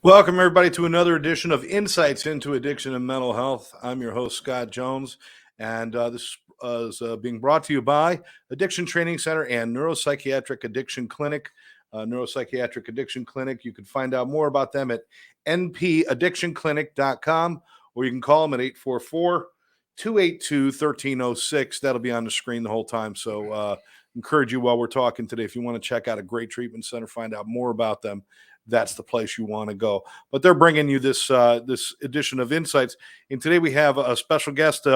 Welcome, everybody, to another edition of Insights into Addiction and Mental Health. I'm your host, Scott Jones, and this is being brought to you by Addiction Training Center and Neuropsychiatric Addiction Clinic. Neuropsychiatric Addiction Clinic, you can find out more about them at npaddictionclinic.com, or you can call them at 844-282-1306. That'll be on the screen the whole time, so encourage you while we're talking today. If you want to check out a great treatment center, find out more about them, that's the place you want to go. But they're bringing you this edition of Insights, and today we have a special guest,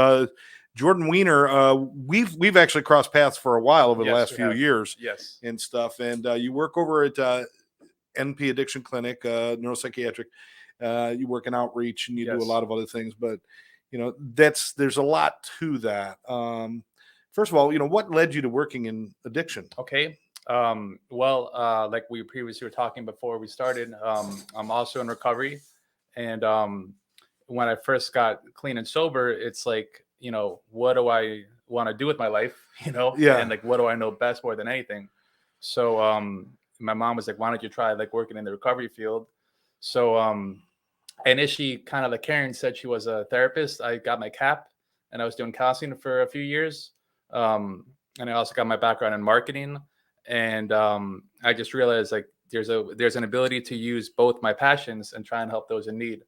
Jordan Wiener. We've actually crossed paths for a while over the last few years, and stuff. And you work over at NP Addiction Clinic, neuropsychiatric. You work in outreach, and you do a lot of other things. But there's a lot to that. First of all, what led you to working in addiction? Okay. Like we previously were talking before we started, I'm also in recovery. And when I first got clean and sober, it's like, what do I want to do with my life? And like, what do I know best more than anything? So my mom was like, why don't you try like working in the recovery field? So initially, kind of like Karen said, she was a therapist. I got my CAP and I was doing counseling for a few years. And I also got my background in marketing. And I just realized like there's an ability to use both my passions and try and help those in need.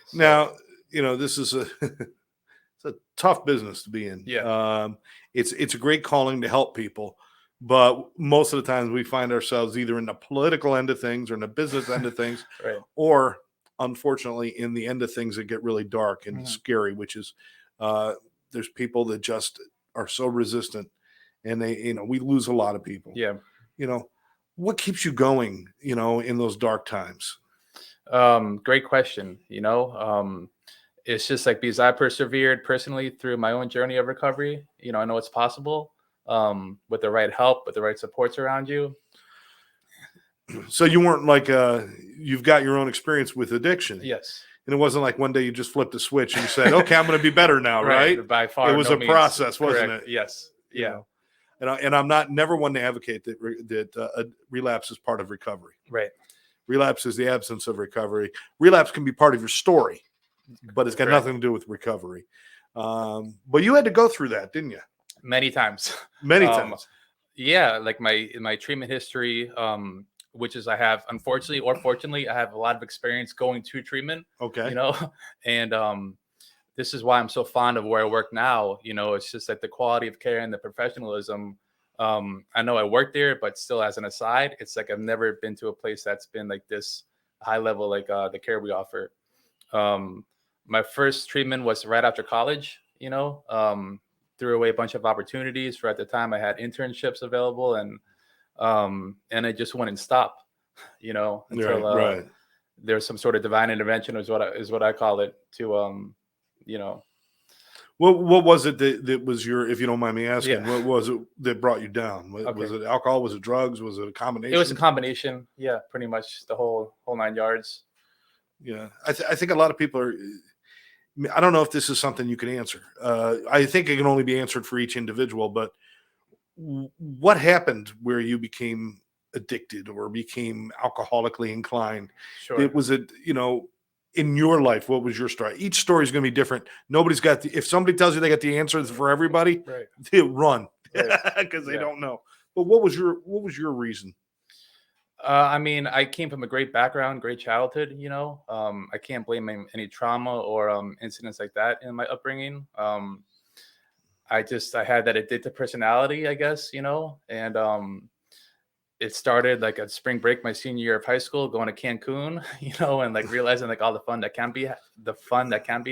So, now, this is it's a tough business to be in. Yeah. It's a great calling to help people, but most of the times we find ourselves either in the political end of things or in the business end of things, right. Or unfortunately in the end of things that get really dark and scary, which is there's people that just are so resistant. And they, we lose a lot of people. Yeah. What keeps you going, in those dark times? Great question. It's just like because I persevered personally through my own journey of recovery. I know it's possible with the right help, with the right supports around you. So you weren't like you've got your own experience with addiction. Yes. And it wasn't like one day you just flipped a switch and you said, okay, I'm going to be better now, right? By far. It was a process, wasn't it? Yes. Yeah. And I'm never one to advocate that relapse is part of recovery. Right. Relapse is the absence of recovery. Relapse can be part of your story, but it's got nothing to do with recovery. But you had to go through that, didn't you? Many times. Many times. Yeah, like my treatment history, which is I have, unfortunately or fortunately, I have a lot of experience going to treatment. Okay. And this is why I'm so fond of where I work now. It's just like the quality of care and the professionalism. I know I work there, but still as an aside, it's like I've never been to a place that's been like this high level, like the care we offer. My first treatment was right after college, threw away a bunch of opportunities for at the time I had internships available and I just wouldn't stop, until there's some sort of divine intervention is what I call it to, What was it that was your, if you don't mind me asking, what was it that brought you down? Was it alcohol? Was it drugs? Was it a combination? It was a combination. Yeah, pretty much the whole 9 yards. Yeah. I think a lot of people I don't know if this is something you can answer. I think it can only be answered for each individual, but what happened where you became addicted or became alcoholically inclined? Sure. Was it, in your life, what was your story? Each story is going to be different. Nobody's got if somebody tells you they got the answers for everybody, right, they run because they don't know. But what was your reason? I came from a great background, great childhood, I can't blame any trauma or incidents like that in my upbringing. I had that addictive personality, I guess, and it started like at spring break, my senior year of high school, going to Cancun, and like realizing like all the fun that can be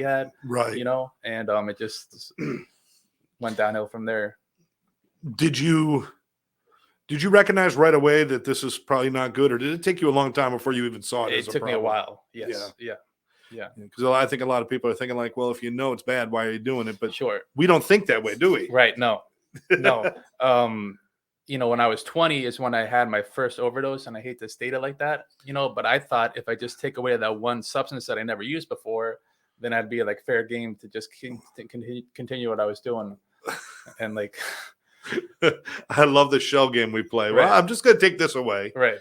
had, right? And it just went downhill from there. Did you recognize right away that this is probably not good, or did it take you a long time before you even saw it? It took me a while. Yes. Yeah. Because I think a lot of people are thinking like, well, if you know it's bad, why are you doing it? But sure, we don't think that way, do we? Right. No. When I was 20 is when I had my first overdose, and I hate to state it like that, but I thought if I just take away that one substance that I never used before, then I'd be like fair game to just continue what I was doing. And like, I love the shell game we play. Right. Well, I'm just going to take this away. Right.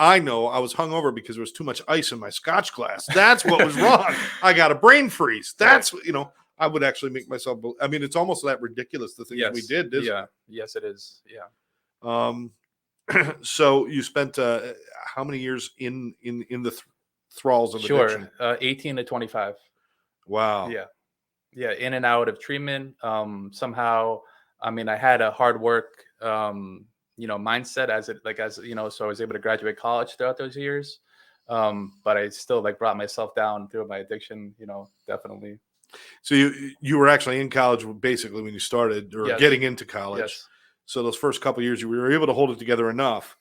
I know I was hungover because there was too much ice in my scotch glass. That's what was wrong. I got a brain freeze. That's what, I would actually make myself. I mean, it's almost that ridiculous, the things we Yes. did, isn't Yeah. Yes, it is. Yeah. it? So you spent how many years in the thralls of addiction? Sure. 18 to 25. Wow. Yeah. Yeah. In and out of treatment. Somehow, I mean, I had a hard work, mindset so I was able to graduate college throughout those years. But I still like brought myself down through my addiction, definitely. So you were actually in college basically when you started, or Yes. getting into college. Yes. So those first couple of years you were able to hold it together enough.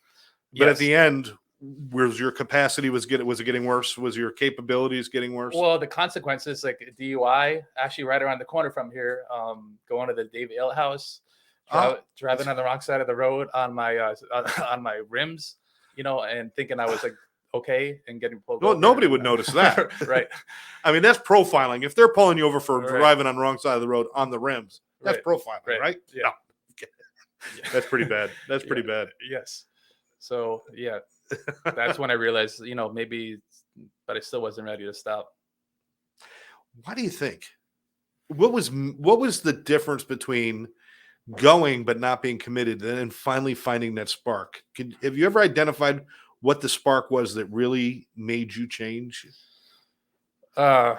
But at Yes. the end, was your capacity was it getting worse? Was your capabilities getting worse? Well, the consequences, like DUI, actually right around the corner from here, going to the Dave Ale House, driving on the wrong side of the road on my on my rims, and thinking I was like okay and getting pulled No, over. nobody would notice that. Right. I mean, that's profiling. If they're pulling you over for Right. driving on the wrong side of the road on the rims, that's Right. profiling, right? Yeah. No. That's pretty bad. That's pretty Yeah. bad. Yes. So yeah, that's when I realized, maybe, but I still wasn't ready to stop. Why do you think? What was the difference between going but not being committed, and then finally finding that spark? Have you ever identified what the spark was that really made you change? To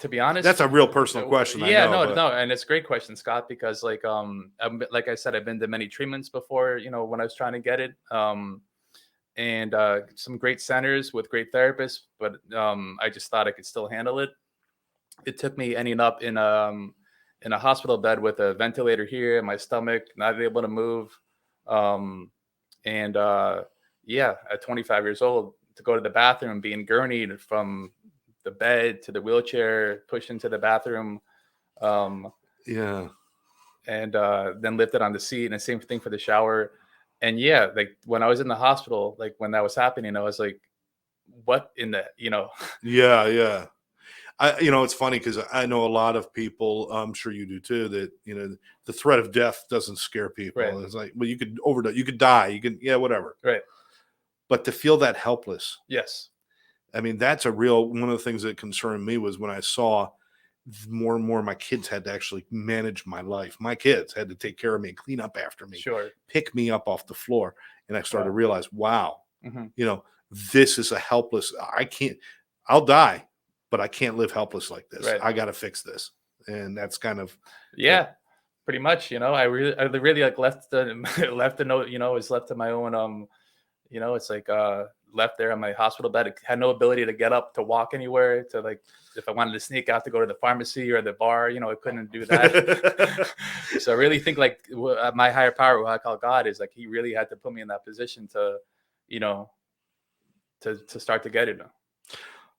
be honest, That's a real personal question. Yeah, I know, no, and it's a great question, Scott, because like I said, I've been to many treatments before, when I was trying to get it. And some great centers with great therapists, but I just thought I could still handle it. It took me ending up in a hospital bed with a ventilator here in my stomach, not able to move. Um, and yeah, at 25 years old, to go to the bathroom, being gurneyed from the bed to the wheelchair, pushed into the bathroom, um, yeah. and then lifted on the seat, and the same thing for the shower. And yeah, like when I was in the hospital, like when that was happening, I was like, what in the, Yeah. It's funny because I know a lot of people, I'm sure you do too, that, the threat of death doesn't scare people. Right. It's like, well, you could overdose, you could die, whatever. Right. But to feel that helpless, Yes. I mean, that's one of the things that concerned me was when I saw more and more my kids had to actually manage my life. My kids had to take care of me and clean up after me, Sure. pick me up off the floor. And I started to Wow. realize, wow, Mm-hmm. this is I'll die, but I can't live helpless like this. Right. I got to fix this. And that's kind of, Yeah, pretty much, I really like left the left the note, was left to my own, it's like left there on my hospital bed. I had no ability to get up, to walk anywhere, to like if I wanted to sneak out to go to the pharmacy or the bar, I couldn't do that. So I really think like my higher power, what I call God, is like he really had to put me in that position to, to start to get it.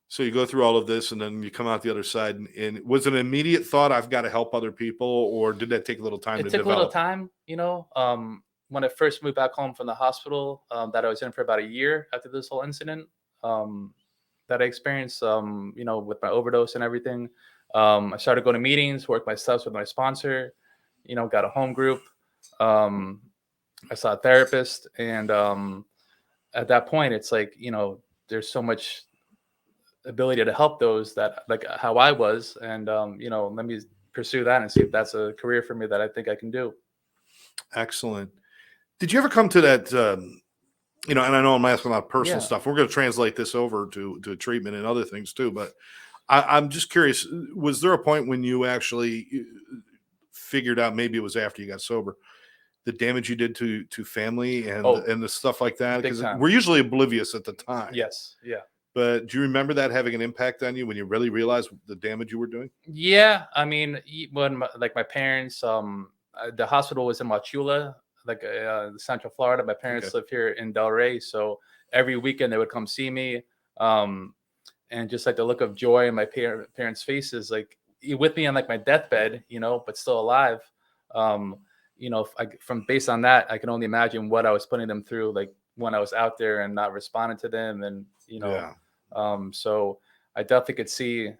So you go through all of this and then you come out the other side, and was it an immediate thought, I've got to help other people, or did that take a little time It to took a little develop? time, when I first moved back home from the hospital, that I was in for about a year after this whole incident, that I experienced, with my overdose and everything. I started going to meetings, worked my steps with my sponsor, got a home group. Um, I saw a therapist, and at that point, it's like, there's so much ability to help those that like how I was, and let me pursue that and see if that's a career for me that I think I can do. Excellent. Did you ever come to that, and I know I'm asking a lot of personal Yeah. stuff. We're going to translate this over to treatment and other things too, but I'm just curious, was there a point when you actually figured out, maybe it was after you got sober, the damage you did to family and Oh, the stuff like that? big Because time. we're usually oblivious at the time. Yes. Yeah. But do you remember that having an impact on you when you really realized the damage you were doing? Yeah. I mean, when my parents, the hospital was in Wauchula, like Central Florida. My parents Okay. live here in Delray, so every weekend they would come see me. Um, and just like the look of joy in my parents' faces, like with me on like my deathbed, but still alive. Um, from based on that, I can only imagine what I was putting them through, like when I was out there and not responding to them, and Yeah. so I definitely could see,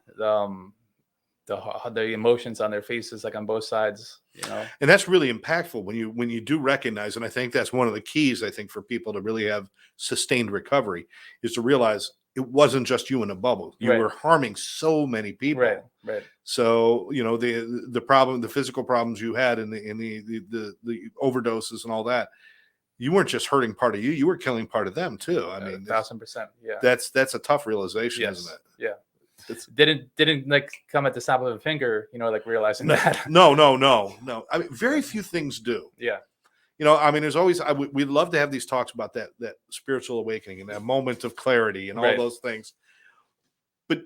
the emotions on their faces, like on both sides, you know. And that's really impactful when you do recognize, and I think that's one of the keys, I think, for people to really have sustained recovery, is to realize it wasn't just you in a bubble. You Right. were harming so many people. Right. So, you know, the physical problems you had and the overdoses and all that, you weren't just hurting part of you, you were killing part of them too. I mean, 1,000%. Yeah. that's a tough realization, Yes. isn't it? Yeah. It's Didn't like come at the snap of a finger, you know, like realizing no, that. no. I mean, very few things do. Yeah. You know, I mean, there's always we'd love to have these talks about that spiritual awakening and that moment of clarity and all Right. those things. But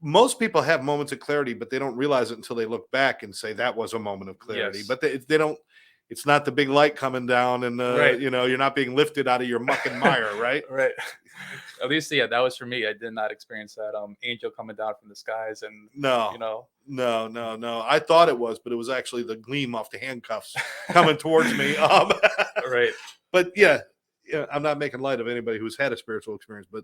most people have moments of clarity, but they don't realize it until they look back and say that was a moment of clarity. Yes. But they don't. It's not the big light coming down, and Right. you know, you're not being lifted out of your muck and mire, right? Right. At least, yeah, that was for me. I did not experience that angel coming down from the skies, and No, you know, no. I thought it was, but it was actually the gleam off the handcuffs coming towards me. right. But yeah, I'm not making light of anybody who's had a spiritual experience, but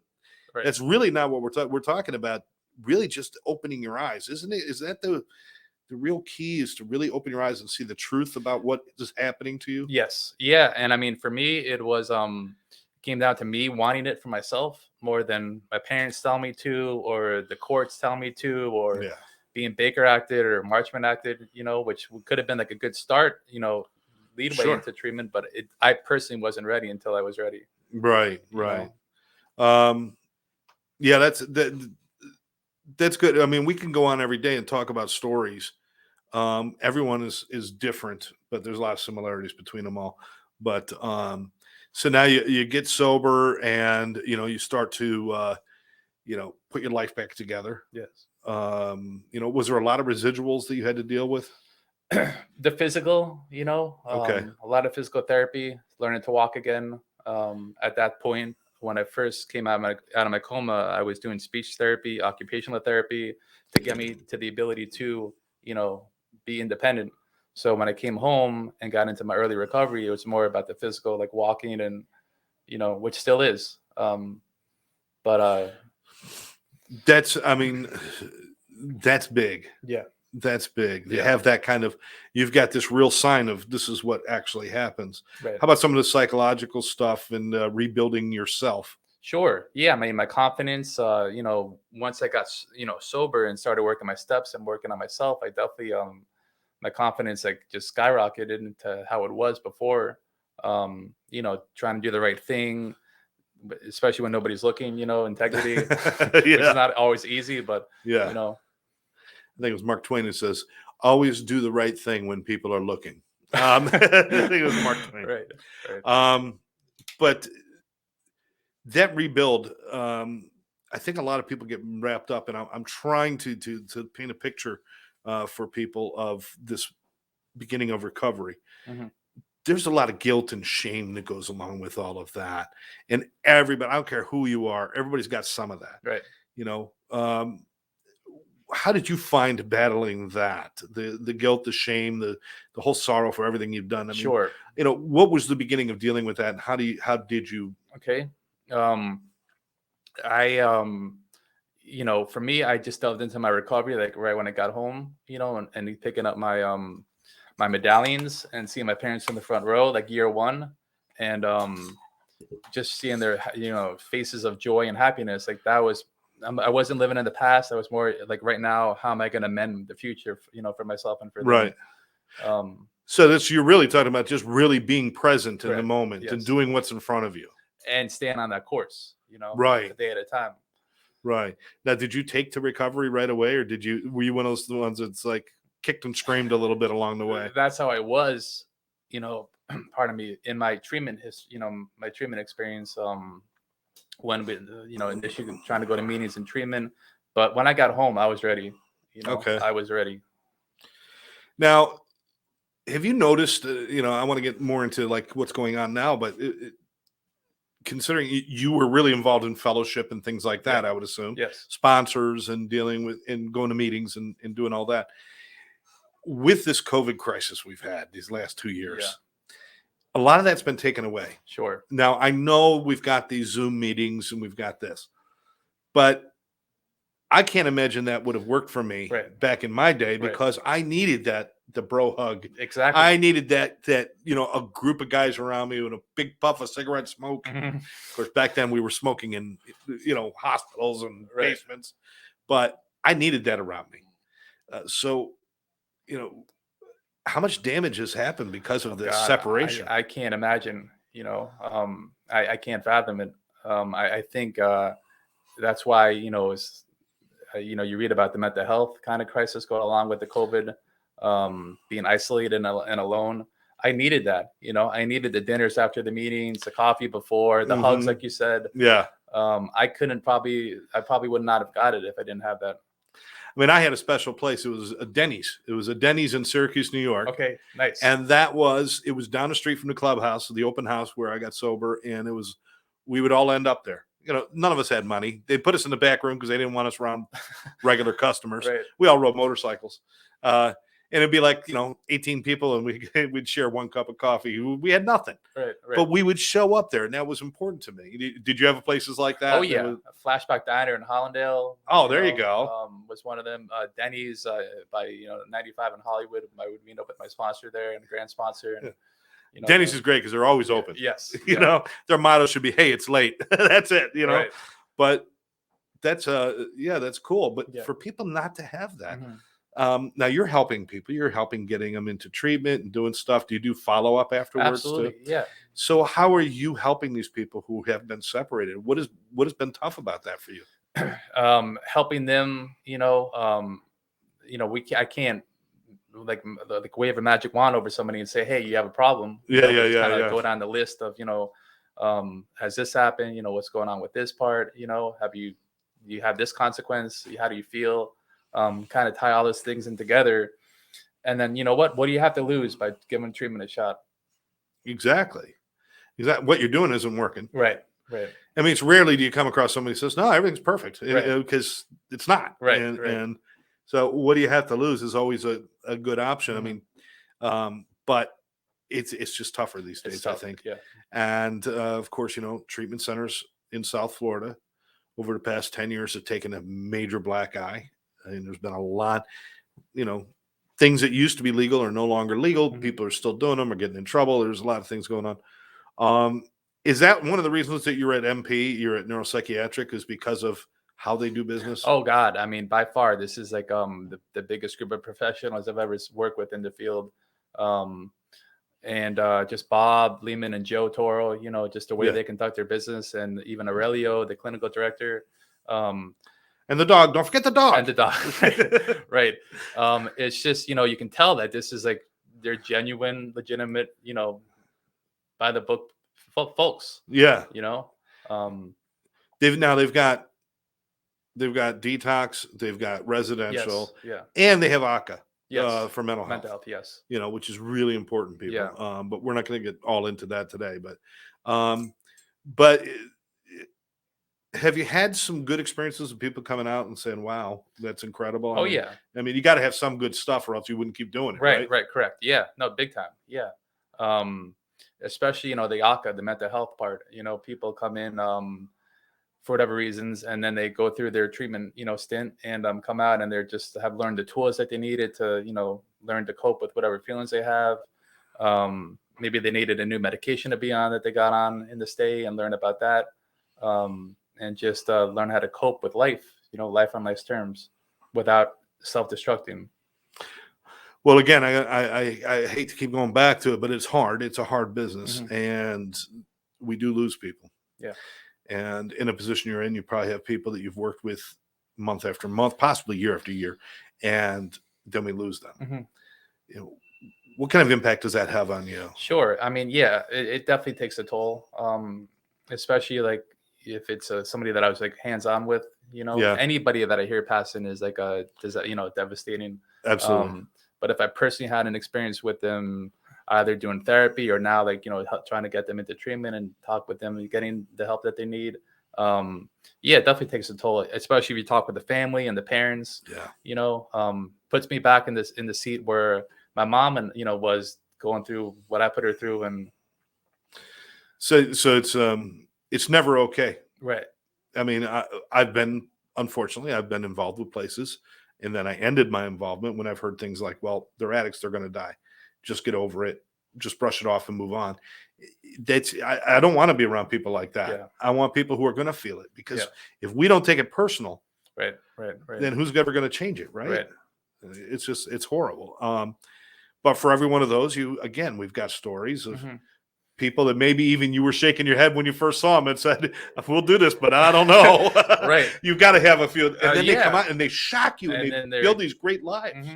Right. that's really not what we're talking. We're talking about really just opening your eyes, isn't it? Is that the real key, is to really open your eyes and see the truth about what is happening to you? Yes. Yeah. And I mean, for me, it was came down to me wanting it for myself more than my parents tell me to, or the courts tell me to, or Yeah. being Baker acted or Marchman acted, you know, which could have been like a good start, you know, lead way Sure. into treatment, but I personally wasn't ready until I was ready. Right. You Right. know? Yeah, that's good. I mean, we can go on every day and talk about stories. Everyone is different, but there's a lot of similarities between them all. But so now you get sober, and you know, you start to you know, put your life back together. Yes. You know, was there a lot of residuals that you had to deal with? The physical, you know, Okay. a lot of physical therapy, learning to walk again. At that point, when I first came out of my coma, I was doing speech therapy, occupational therapy to get me to the ability to, you know, be independent. So when I came home and got into my early recovery, it was more about the physical, like walking and, you know, which still is. But I mean, that's big. yeah, That's big. They yeah, have that kind of, you've got this real sign of this is what actually happens. right. How about some of the psychological stuff and rebuilding yourself? Sure. Yeah. I mean, my confidence, you know, once I got, you know, sober and started working my steps and working on myself, I definitely, my confidence like just skyrocketed into how it was before. You know, trying to do the right thing, especially when nobody's looking, you know, integrity, which is Yeah. not always easy, but, Yeah. you know, I think it was Mark Twain who says, always do the right thing when people are looking. I think it was Mark Twain. right. Right. But that rebuild, I think a lot of people get wrapped up, and I'm trying to paint a picture for people of this beginning of recovery. Mhm. There's a lot of guilt and shame that goes along with all of that, and everybody, I don't care who you are, everybody's got some of that. Right. You know, how did you find battling that, the guilt, the shame, the whole sorrow for everything you've done? I mean, Sure. you know, what was the beginning of dealing with that, and how did you? Okay. Um, I, you know, for me, I just delved into my recovery, like right when I got home, you know, and picking up my medallions and seeing my parents in the front row, like year one, and just seeing their, you know, faces of joy and happiness. Like that was, I wasn't living in the past. I was more like right now, how am I going to mend the future, you know, for myself and for them. Right. So that's, you're really talking about just really being present in the Correct. moment and Yes. doing what's in front of you. And staying on that course, you know, Right. a day at a time. Right. Now, did you take to recovery right away, or were you one of those ones that's like kicked and screamed a little bit along the way? That's how I was, you know, pardon me, in my treatment you know, my treatment experience, when we, you know, initially trying to go to meetings and treatment, but when I got home, I was ready, you know, Okay. I was ready. Now, have you noticed, you know, I want to get more into like what's going on now, but considering you were really involved in fellowship and things like that, Yeah. I would assume, Yes. sponsors and dealing with and going to meetings and doing all that. With this COVID crisis we've had these last 2 years, a lot of that's been taken away. Sure. Now, I know we've got these Zoom meetings and we've got this, but I can't imagine that would have worked for me Right. back in my day, Right. because I needed the bro hug. Exactly. I needed that a group of guys around me with a big puff of cigarette smoke. Mhm. Of course, back then we were smoking in hospitals and Right. basements, but I needed that around me. So, how much damage has happened because Oh of this God, separation? I can't imagine. I can't fathom it. I think that's why it's you read about the mental health kind of crisis going along with the COVID, being isolated and alone. I needed that. I needed the dinners after the meetings, the coffee before, the hugs, Mhm. like you said. Yeah. I probably would not have got it if I didn't have that. I mean, I had a special place. It was a Denny's. It was a Denny's in Syracuse, New York. Okay, nice. And it was down the street from the clubhouse, the open house where I got sober. And we would all end up there. None of us had money. They put us in the back room because they didn't want us around regular customers. Right. We all rode motorcycles. And it'd be like, 18 people, and we'd share one cup of coffee. We had nothing, Right. but we would show up there. And that was important to me. Did you have places like that? Oh yeah, a Flashback Diner in Hollandale. Oh, there you go. Was one of them. Denny's by 95 in Hollywood. I would meet up with my sponsor there and grand sponsor. And Denny's is great because they're always open. Yes. Their motto should be, "Hey, it's late." That's it. Right. But that's that's cool. But Yeah. for people not to have that, Mhm. now you're helping people. You're helping getting them into treatment and doing stuff. Do you do follow up afterwards? Absolutely. Too? Yeah. So how are you helping these people who have been separated? What has been tough about that for you? Helping them. I can't like wave a magic wand over somebody and say, hey, you have a problem. Yeah. Go down the list of has this happened? What's going on with this part? Have you have this consequence? How do you feel? Kind of tie all those things in together, and then what do you have to lose by giving treatment a shot? Exactly. What you're doing isn't working. Right. I mean, it's rarely do you come across somebody who says, "No, everything's perfect," because it's not. Right. And so, what do you have to lose is always a good option. Mhm. I mean, but it's just tougher these days, I think. Yeah. And of course, treatment centers in South Florida over the past 10 years have taken a major black eye. I mean, there's been a lot, things that used to be legal are no longer legal. Mhm. People are still doing them or getting in trouble. There's a lot of things going on. Is that one of the reasons that you're at MP, you're at neuropsychiatric, is because of how they do business? Oh God, I mean, by far, this is like the biggest group of professionals I've ever worked with in the field. And just Bob Lehman and Joe Toro, just the way Yeah. they conduct their business, and even Aurelio, the clinical director, And the dog, don't forget the dog. and the doc. Right. It's just, you can tell that this is like they're genuine, legitimate, by the book folks. Yeah. Um, They've got detox, they've got residential, yes, yeah, and they have ACA yes, for mental health. yes, Which is really important, people. Yeah. But we're not going to get all into that today. But have you had some good experiences of people coming out and saying, "Wow, that's incredible"? Oh yeah, I mean, you got to have some good stuff, or else you wouldn't keep doing it, right? right, correct. Yeah, no, big time. Yeah. Especially, the ACA, the mental health part, people come in, for whatever reasons, and then they go through their treatment, stint, and come out, and they're just have learned the tools that they needed to, learn to cope with whatever feelings they have. Maybe they needed a new medication to be on that they got on in the stay, and learn about that. And just learn how to cope with life, life on life's terms, without self-destructing. Well, again, I hate to keep going back to it, but it's hard. It's a hard business, and we do lose people. Yeah. And in a position you're in, you probably have people that you've worked with month after month, possibly year after year, and then we lose them. What kind of impact does that have on you? Sure. I mean, yeah, it definitely takes a toll, especially like if it's somebody that I was like hands-on with. Anybody that I hear passing is like devastating. Absolutely. But if I personally had an experience with them, either doing therapy or now like trying to get them into treatment and talk with them and getting the help that they need, it definitely takes a toll, especially if you talk with the family and the parents. Puts me back in the seat where my mom and was going through what I put her through. And so it's never okay. Right. I mean, I've been unfortunately, I've been involved with places, and then I ended my involvement when I've heard things like, well, they're addicts, they're going to die. Just get over it. Just brush it off and move on. I don't want to be around people like that. Yeah. I want people who are going to feel it, because Yeah. if we don't take it personal, Right. then who's ever going to change it, right? Right. It's horrible. But for every one of those, we've got stories of people that maybe even you were shaking your head when you first saw them and said, "We'll do this," but I don't know. Right. You've got to have a few, and then they yeah. come out and they shock you, and then they they're- build these great lives.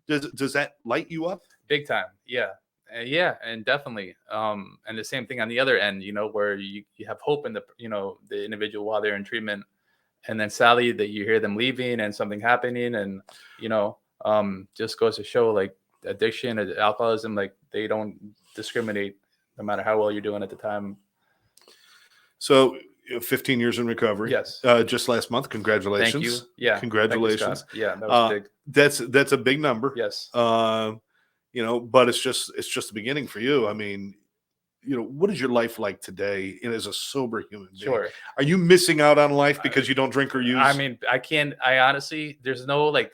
Does that light you up? Big time. Yeah. Yeah, and definitely. And the same thing on the other end, where you have hope in the individual while they're in treatment, and then sadly that you hear them leaving and something happening, and just goes to show, like, addiction and alcoholism, like, they don't discriminate no matter how well you're doing at the time. So 15 years in recovery. Yes. Just last month. Congratulations. Thank you. Yeah. Congratulations. Thank you, Scott. Yeah, that was big. That's a big number. Yes. But it's just the beginning for you. I mean, what is your life like today, and as a sober human being? Sure. Are you missing out on life because you don't drink or use? I mean, I honestly, there's no, like,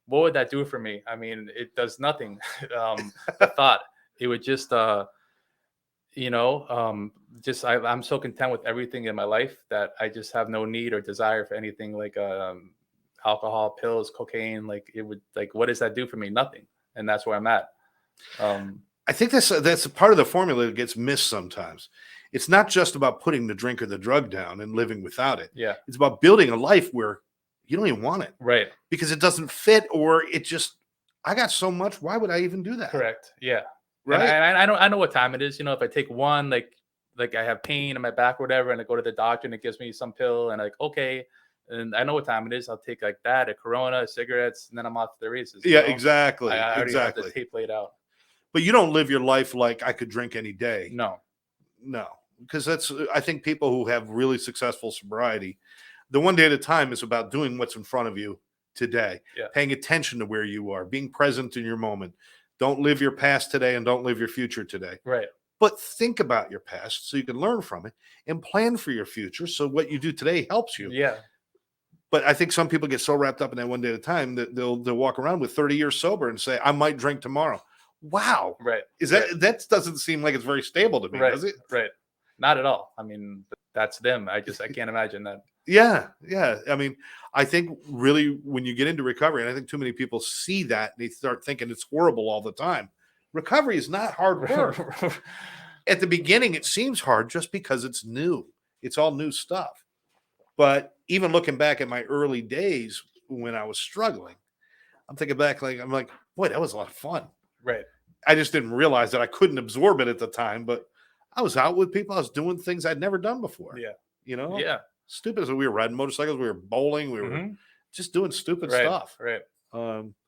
what would that do for me? I mean, it does nothing. The thought, it would just, I'm so content with everything in my life that I just have no need or desire for anything like alcohol, pills, cocaine. Like, it would, like, what does that do for me? Nothing. And that's where I'm at. I think that's a part of the formula that gets missed sometimes. It's not just about putting the drink or the drug down and living without it. Yeah. It's about building a life where you don't even want it. Right. Because it doesn't fit, or it just, I got so much, why would I even do that? Correct. Yeah. Right. And I know what time it is. If I take one, like I have pain in my back or whatever, and I go to the doctor and it gives me some pill, and like, okay, and I know what time it is. I'll take like that, a Corona, cigarettes, and then I'm off to the races. Yeah, exactly. I already have exactly. the tape laid out. But you don't live your life like I could drink any day. No. Because I think people who have really successful sobriety, the one day at a time is about doing what's in front of you today, paying attention to where you are, being present in your moment. Don't live your past today and don't live your future today. Right. But think about your past so you can learn from it and plan for your future. So what you do today helps you. Yeah. But I think some people get so wrapped up in that one day at a time that they'll walk around with 30 years sober and say, I might drink tomorrow. Wow. Right. That doesn't seem like it's very stable to me, does it? Right. Not at all. I mean, that's them. I can't imagine that. Yeah. I mean, I think really when you get into recovery, and I think too many people see that, they start thinking it's horrible all the time. Recovery is not hard work. At the beginning, it seems hard just because it's new. It's all new stuff. But even looking back at my early days when I was struggling, I'm thinking back, I'm like, boy, that was a lot of fun. Right. I just didn't realize that I couldn't absorb it at the time, but I was out with people. I was doing things I'd never done before. Yeah. Yeah. Stupid. So we were riding motorcycles. We were bowling. We were just doing stupid stuff. Right.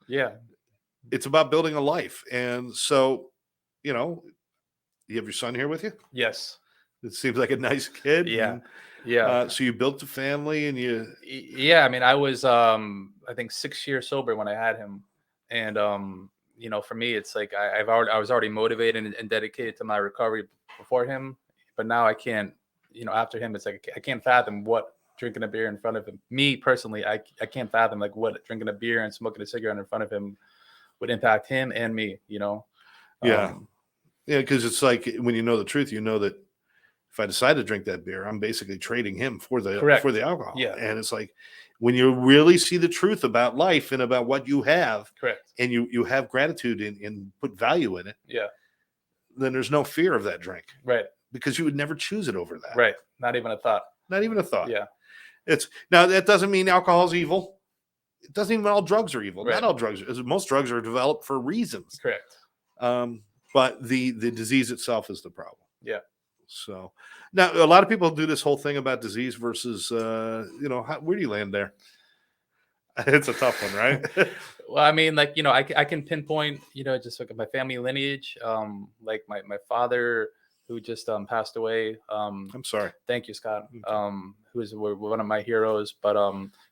Yeah. It's about building a life. And so, you have your son here with you? Yes. It seems like a nice kid. Yeah. So you built a family and you. Yeah. I mean, I was, I think 6 years sober when I had him. And, for me, it's like I was already motivated and dedicated to my recovery before him, but now I can't, after him, it's like I can't fathom what drinking a beer in front of him. Me personally, I can't fathom like what drinking a beer and smoking a cigarette in front of him would impact him and me. Yeah, because it's like when you know the truth, you know that if I decide to drink that beer, I'm basically trading him for the alcohol. Yeah, and it's like when you really see the truth about life and about what you have, correct, and you have gratitude and put value in it, then there's no fear of that drink, right? Because you would never choose it over that, right? Not even a thought. Yeah, it's now that doesn't mean alcohol's evil. It doesn't even mean all drugs are evil. Right. Not all drugs. Most drugs are developed for reasons. Correct. But the disease itself is the problem. Yeah. So now a lot of people do this whole thing about disease versus, where do you land there? It's a tough one, right? Well, I mean, like, I can pinpoint, just like my family lineage, like my father who just passed away. I'm sorry. Thank you, Scott. Who is one of my heroes, but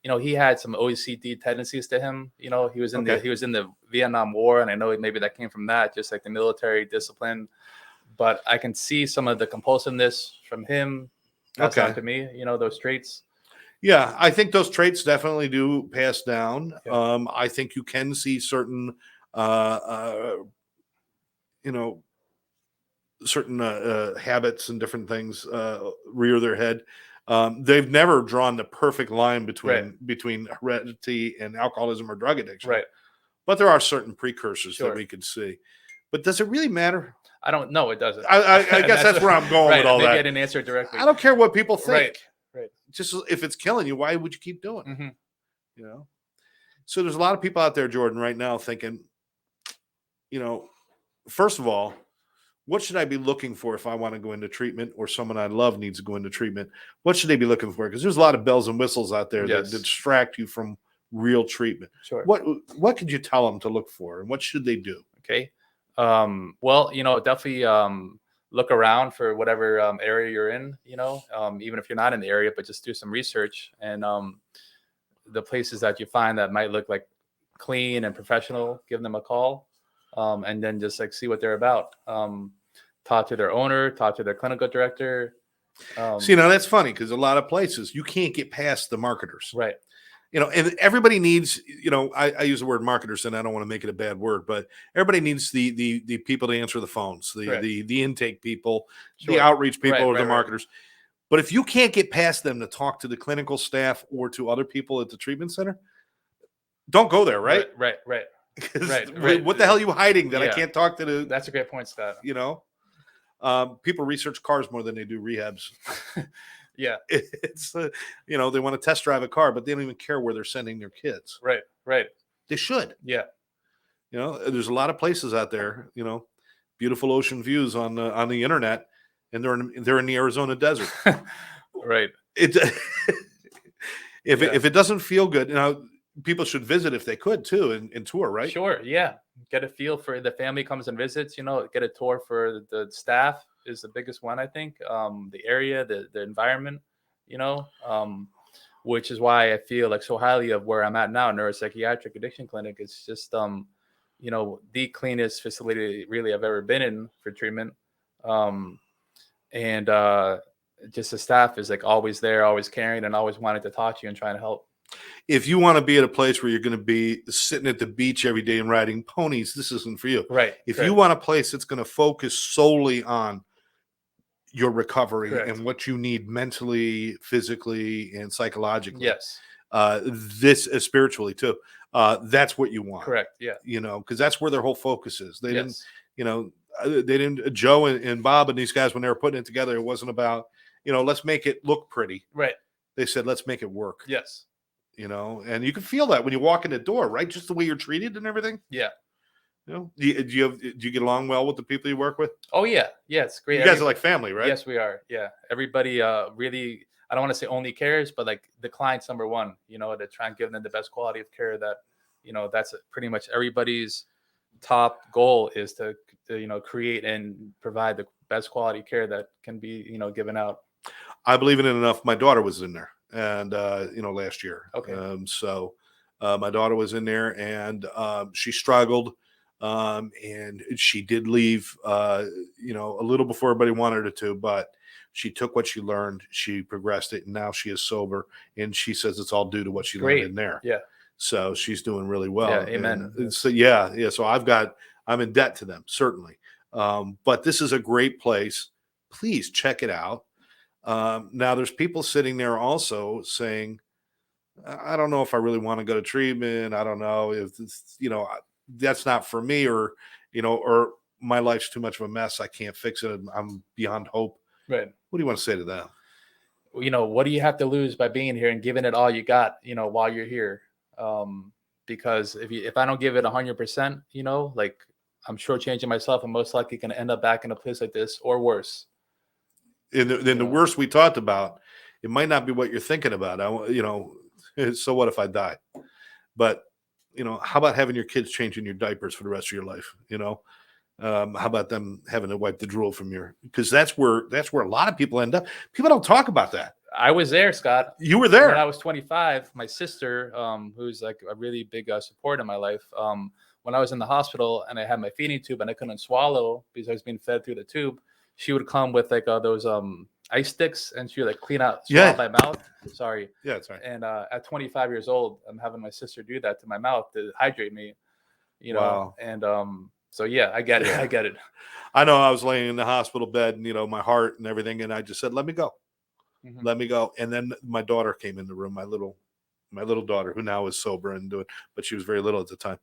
he had some OECD tendencies to him. He was in the Vietnam War, and I know maybe that came from that, just like the military discipline. But I can see some of the compulsiveness from him. That's not to me, those traits. Yeah, I think those traits definitely do pass down. Yeah. I think you can see certain, uh, you know, certain habits and different things rear their head. They've never drawn the perfect line Right. between heredity and alcoholism or drug addiction, Right. but there are certain precursors that Sure. we could see. But does it really matter? I don't know. It doesn't. I And guess that's where I'm going with right. all Maybe I that. didn't answer it I directly. don't care what people Right. think. Right. Just if it's killing you, why would you keep doing it? Hmm. You know. So there's a lot of people out there, Jordan, right now thinking, you know, first of all, what should I be looking for if I want to go into treatment or someone I love needs to go into treatment? What should they be looking for? Because there's a lot of bells and whistles out there that Yes. distract you from real treatment. Sure. What could you tell them to look for and what should they do? Okay. Well, definitely look around for whatever area you're in, even if you're not in the area, but just do some research and the places that you find that might look like clean and professional, give them a call, and then just like see what they're about. Talk to their owner, talk to their clinical director. See, now that's funny because a lot of places you can't get past the marketers. Right. And everybody needs, I use the word marketers and I don't want to make it a bad word, but everybody needs the people to answer the phones, Correct. the intake people, the Sure. outreach people, Right, or the right, right. marketers. But if you can't get past them to talk to the clinical staff or to other people at the treatment center, don't go there, right? Right. Right. 'Cause Right. what the hell are you hiding that I Yeah. can't talk to the, That's a great point, Scott. people research cars more than they do rehabs. Yeah. It's, they want to test drive a car, but they don't even care where they're sending their kids. Right. Right. They should. Yeah. There's a lot of places out there, beautiful ocean views on the internet, and they're in the Arizona desert. Right. It if Yeah. if it doesn't feel good, people should visit if they could too and tour, right? Sure. Yeah. Get a feel for the family comes and visits, get a tour for the staff is the biggest one, I think. The area, the environment, which is why I feel like so highly of where I'm at now, neuropsychiatric addiction clinic. It's just, the cleanest facility really I've ever been in for treatment. And just the staff is like always there, always caring, and always wanting to talk to you and trying to help. If you want to be at a place where you're going to be sitting at the beach every day and riding ponies, this isn't for you. Right. If correct. you want a place that's going to focus solely on your recovery Correct. and what you need mentally, physically, and psychologically, Yes. this is spiritually too. That's what you want. Correct. Yeah. Because that's where their whole focus is. They Yes. didn't, Joe and Bob and these guys, when they were putting it together, it wasn't about, let's make it look pretty. Right. They said, let's make it work. Yes. And you can feel that when you walk in the door, right? Just the way you're treated and everything. Yeah. Do you get along well with the people you work with? Oh yeah. Yeah. It's great. You guys are like family, right? Yes, we are. Yeah. Everybody really, I don't want to say only cares, but like the client's number one, to try and give them the best quality of care that, that's pretty much everybody's top goal is to create and provide the best quality care that can be, given out. I believe in it enough. My daughter was in there and, last year. Okay. So my daughter was in there and she struggled. And she did leave, a little before everybody wanted her to, but she took what she learned, she progressed it, and now she is sober. And she says it's all due to what she learned in there. Yeah. So she's doing really well. Yeah, amen. And so So I'm in debt to them, certainly. But this is a great place. Please check it out. Now there's people sitting there also saying, I don't know if I really want to go to treatment. I don't know if this, that's not for me, or my life's too much of a mess. I can't fix it. I'm beyond hope. Right. What do you want to say to that? What do you have to lose by being here and giving it all you got, while you're here? Because if I don't give it 100%, like I'm shortchanging myself, I'm most likely going to end up back in a place like this or worse. And the worst we talked about, it might not be what you're thinking about. So what if I die? But how about having your kids changing your diapers for the rest of your life? How about them having to wipe the drool from because that's where a lot of people end up. People don't talk about that. I was there, Scott. You were there. When I was 25, my sister, who's like a really big support in my life, when I was in the hospital and I had my feeding tube and I couldn't swallow because I was being fed through the tube, she would come with like those ice sticks, and she would like swab Yeah. my mouth. Sorry. Yeah, that's right. And at 25 years old, I'm having my sister do that to my mouth to hydrate me. Wow. And so yeah, I get it. Yeah. I get it. I know I was laying in the hospital bed and, my heart and everything. And I just said, let me go. Mhm. Let me go. And then my daughter came in the room, my little daughter, who now is sober and doing, but she was very little at the time.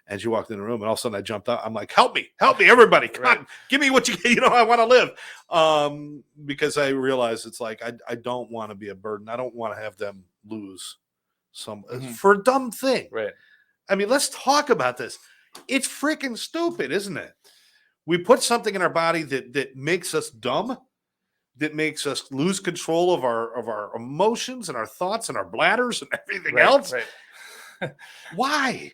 And she walked in the room, and all of a sudden I jumped out. I'm like, help me, everybody. Come Right. on, give me what you, I want to live. Because I realized it's like, I don't want to be a burden. I don't want to have them lose some Mhm. for a dumb thing. Right. I mean, let's talk about this. It's freaking stupid, isn't it? We put something in our body that makes us dumb, that makes us lose control of our emotions and our thoughts and our bladders and everything else. Right. Why?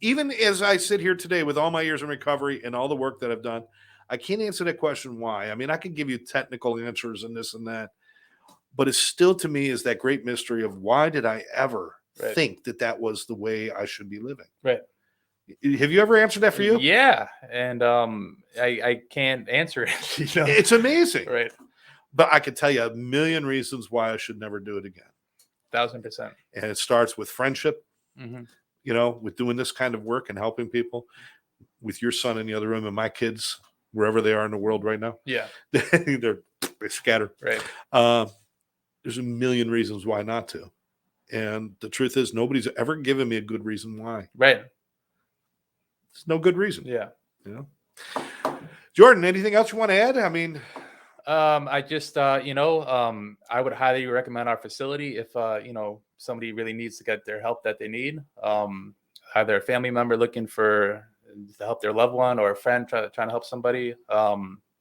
Even as I sit here today with all my years in recovery and all the work that I've done, I can't answer that question why. I mean, I can give you technical answers and this and that, but it's still, to me, is that great mystery of why did I ever Right. think that was the way I should be living? Right. Have you ever answered that for you? Yeah. And I can't answer it. It's amazing. Right. But I could tell you a million reasons why I should never do it again. 1000%. And it starts with friendship, Mm-hmm. with doing this kind of work and helping people, with your son in the other room and my kids, wherever they are in the world right now. Yeah. They're scattered. Right. There's a million reasons why not to. And the truth is, nobody's ever given me a good reason why. Right. There's no good reason. Yeah. Jordan, anything else you want to add? I mean, I just, I would highly recommend our facility if, somebody really needs to get their help that they need. Either a family member looking to help their loved one, or a friend trying to help somebody.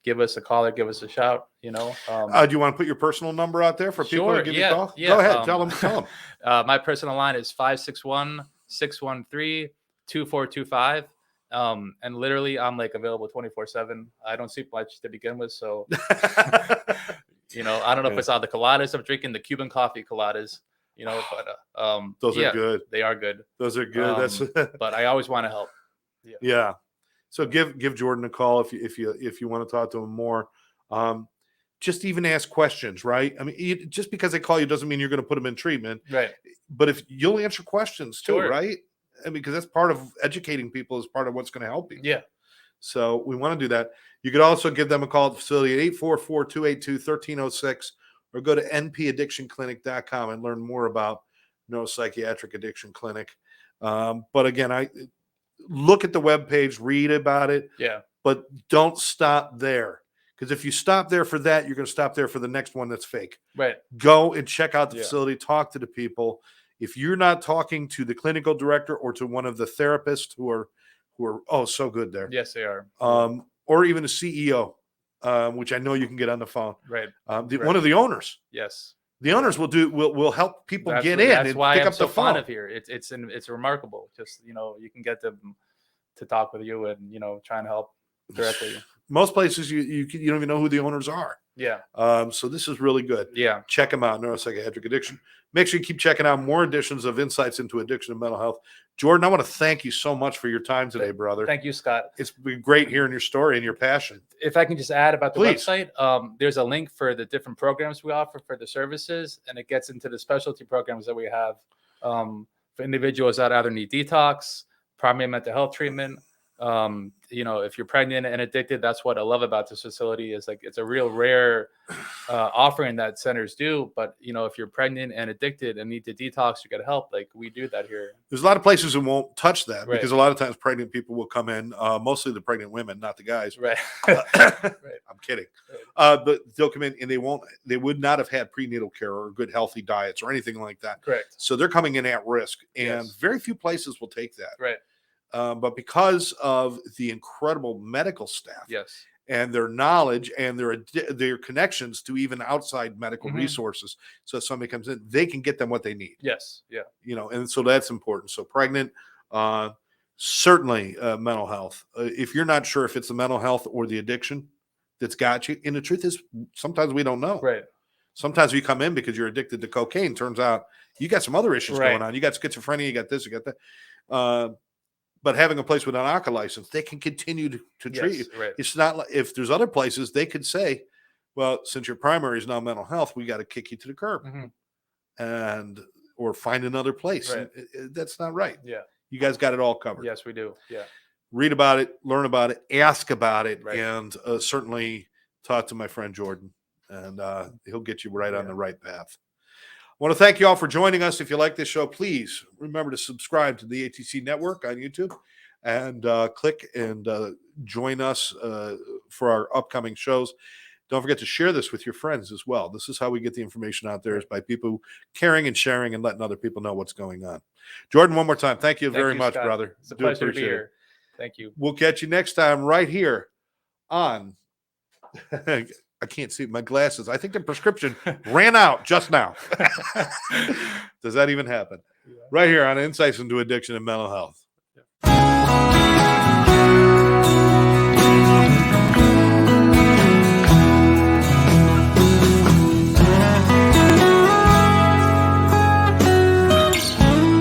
Give us a call or give us a shout. do you want to put your personal number out there for people to give you a call? Yeah. Go ahead. Tell them. My personal line is 561-613-2425. And literally I'm like available 24/7. I don't sleep much to begin with. So, I don't know if it's all the coladas I'm drinking, the Cuban coffee coladas, but those are good. They are good. Those are good. But I always want to help. Yeah. So give Jordan a call if you want to talk to him more. Just even ask questions, right? I mean, just because they call you doesn't mean you're going to put them in treatment, right? But if you'll answer questions too, Sure. right? I mean, because that's part of educating people, is part of what's going to help you. Yeah. So we want to do that. You could also give them a call at the facility at 844-282-1306, or go to npaddictionclinic.com and learn more about neuropsychiatric addiction clinic. But again, I look at the webpage, read about it. Yeah. But don't stop there. Because if you stop there for that, you're going to stop there for the next one that's fake. Right. Go and check out the facility, talk to the people. If you're not talking to the clinical director or to one of the therapists who are so good there. Yes, they are. Or even a CEO, which I know you can get on the phone. Right. One of the owners. Yes. The owners will help people get in and why pick I'm up so the phone. Fond of here. It's remarkable. Just you can get them to talk with you and try and help directly. Most places you don't even know who the owners are. Yeah. So this is really good. Yeah. Check them out, Neuropsychiatric Addiction. Make sure you keep checking out more editions of Insights into Addiction and Mental Health. Jordan, I want to thank you so much for your time today, brother. Thank you, Scott. It's been great hearing your story and your passion. If I can just add about the Please. website, there's a link for the different programs we offer for the services, and it gets into the specialty programs that we have for individuals that either need detox, primary mental health treatment. If you're pregnant and addicted, that's what I love about this facility, is like it's a real rare offering that centers do. But if you're pregnant and addicted and need to detox, you get help. Like we do that here. There's a lot of places who won't touch that, Right. because a lot of times pregnant people will come in, mostly the pregnant women, not the guys. Right. I'm kidding. But they'll come in and they would not have had prenatal care or good healthy diets or anything like that. Correct. So they're coming in at risk, and Yes. very few places will take that. Right. But because of the incredible medical staff, Yes. and their knowledge and their connections to even outside medical Mhm. resources, so if somebody comes in, they can get them what they need. Yes. Yeah. And so that's important. So pregnant, certainly mental health. If you're not sure if it's the mental health or the addiction that's got you, and the truth is, sometimes we don't know. Right. Sometimes we come in because you're addicted to cocaine. Turns out you got some other issues Right. going on. You got schizophrenia, you got this, you got that. But having a place with an alcohol license, they can continue to treat you. Right. It's not like, if there's other places, they could say, Well, since your primary is now mental health, we got to kick you to the curb and or find another place. Right. That's not right. Yeah. You guys got it all covered. Yes, we do. Yeah. Read about it, learn about it, ask about it, Right. and certainly talk to my friend Jordan, and he'll get you right on the right path. I want to thank you all for joining us. If you like this show, please remember to subscribe to the ATC Network on YouTube and click and join us for our upcoming shows. Don't forget to share this with your friends as well. This is how we get the information out there, is by people caring and sharing and letting other people know what's going on. Jordan, one more time, thank you very much, Scott. brother. It's a pleasure to be here. Thank you. We'll catch you next time right here on I can't see my glasses. I think the prescription ran out just now. Does that even happen? Yeah. Right here on Insights into Addiction and Mental Health. Yeah.